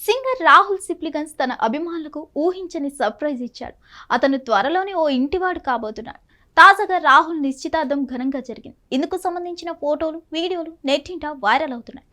Singer Rahul సిప్లిగన్స్ తన అభిమానులకు ఊహించని సర్ప్రైజ్ ఇచ్చాడు. అతను త్వరలోనే ఓ ఇంటివాడు కాబోతున్నాడు. తాజాగా రాహుల్ నిశ్చితార్థం ఘనంగా జరిగింది. ఇందుకు సంబంధించిన ఫోటోలు, వీడియోలు నెట్టింట వైరల్ అవుతున్నాయి.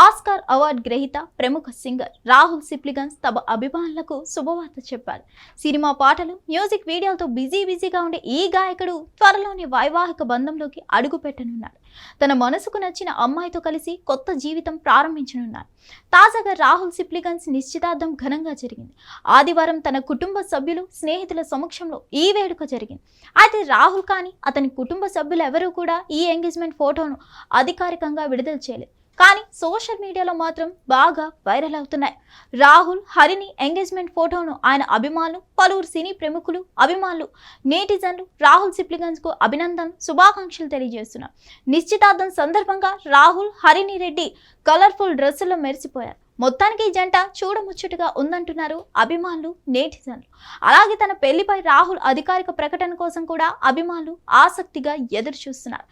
ఆస్కార్ అవార్డు గ్రహీత ప్రముఖ సింగర్ రాహుల్ సిప్లిగన్స్ తమ అభిమానులకు శుభవార్త చెప్పారు. సినిమా పాటలు, మ్యూజిక్ వీడియోలతో బిజీగా ఉండే ఈ గాయకుడు త్వరలోనే వైవాహిక బంధంలోకి అడుగు పెట్టనున్నాడు. తన మనసుకు నచ్చిన అమ్మాయితో కలిసి కొత్త జీవితం ప్రారంభించనున్నారు. తాజాగా రాహుల్ సిప్లిగన్స్ నిశ్చితార్థం ఘనంగా జరిగింది. ఆదివారం తన కుటుంబ సభ్యులు, స్నేహితుల సమక్షంలో ఈ వేడుక జరిగింది. అయితే రాహుల్ కానీ అతని కుటుంబ సభ్యులు ఎవరూ కూడా ఈ ఎంగేజ్మెంట్ ఫోటోను అధికారికంగా విడుదల చేయలేదు. కానీ సోషల్ మీడియాలో మాత్రం బాగా వైరల్ అవుతున్నాయి. రాహుల్, హరిణి ఎంగేజ్మెంట్ ఫోటోను ఆయన అభిమానులు, పలువురు సినీ ప్రముఖులు, అభిమానులు, నేటిజన్లు రాహుల్ సిప్లిగన్స్ కు అభినందనలు, శుభాకాంక్షలు తెలియజేస్తున్నారు. నిశ్చితార్థం సందర్భంగా రాహుల్, హరిణి రెడ్డి కలర్ఫుల్ డ్రెస్సుల్లో మెరిసిపోయారు. మొత్తానికి ఈ జంట చూడముచ్చటగా ఉందంటున్నారు అభిమానులు, నేటిజన్లు. అలాగే తన పెళ్లిపై రాహుల్ అధికారిక ప్రకటన కోసం కూడా అభిమానులు ఆసక్తిగా ఎదురు చూస్తున్నారు.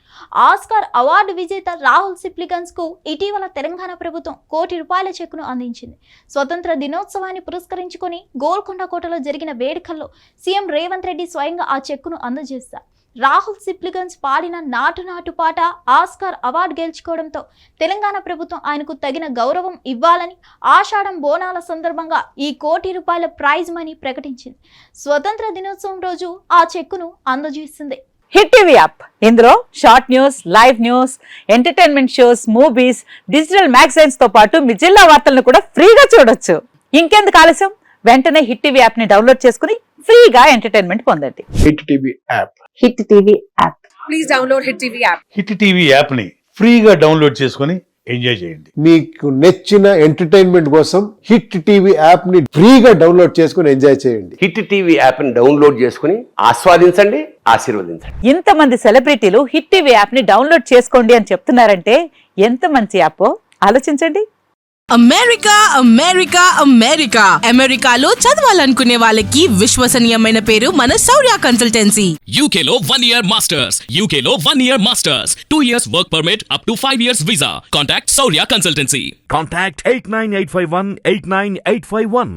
ఆస్కార్ అవార్డు విజేత రాహుల్ సిప్లిగన్స్ కు ఇటీవల తెలంగాణ ప్రభుత్వం ₹1 కోటి చెక్కును అందించింది. స్వతంత్ర దినోత్సవాన్ని పురస్కరించుకొని గోల్కొండ కోటలో జరిగిన వేడుకల్లో సీఎం రేవంత్ రెడ్డి స్వయంగా ఆ చెక్కును అందజేశారు. రాహుల్ సిప్లిగన్స్ పాడిన నాటు నాటు పాట ఆస్కార్ అవార్డు గెలుచుకోవడంతో తెలంగాణ ప్రభుత్వం ఆయనకు తగిన గౌరవం ఇవ్వాలని ఆషాఢం బోనాల సందర్భంగా ఈ ₹1 కోటి ప్రైజ్ మనీ ప్రకటించింది. స్వతంత్ర దినోత్సవం రోజు ఆ చెక్కును అందజేసింది. హిట్ టీవీ యాప్, ఇందులో short news, live news, entertainment shows, movies, digital magazines తో పాటు మీ జిల్లా వార్తలను కూడా ఫ్రీగా చూడొచ్చు. ఇంకెందుకు ఆలస్యం, వెంటనే హిట్ టీవీ యాప్ ని డౌన్లోడ్ చేసుకుని ఫ్రీగా ఎంటర్టైన్మెంట్ పొందండి. Hit TV app. Hit TV app. Please download hit TV app. Hit TV app ని ఫ్రీగా డౌన్లోడ్ చేసుకొని ఎంజాయ్ చేయండి. మీకు నచ్చిన ఎంటర్టైన్మెంట్ కోసం హిట్ టీవీ యాప్ ని ఫ్రీగా డౌన్లోడ్ చేసుకొని ఎంజాయ్ చేయండి. హిట్ టీవీ యాప్ ని డౌన్లోడ్ చేసుకుని ఆస్వాదించండి, ఆశీర్వదించండి. ఇంతమంది సెలబ్రిటీలు హిట్ టీవీ యాప్ ని డౌన్లోడ్ చేసుకోండి అని చెప్తున్నారంటే ఎంత మంచి యాప్ ఆలోచించండి. అమెరికా అమెరికా అమెరికా అమెరికాలో చదవాలనుకునే వాళ్ళకి విశ్వసనీయమైన పేరు మన శౌర్య కన్సల్టెన్సీ. UK లో 1 year masters. UK లో 1 year masters. 2 years work permit up to 5 years visa. Contact Saurya Consultancy. Contact 89851 89851.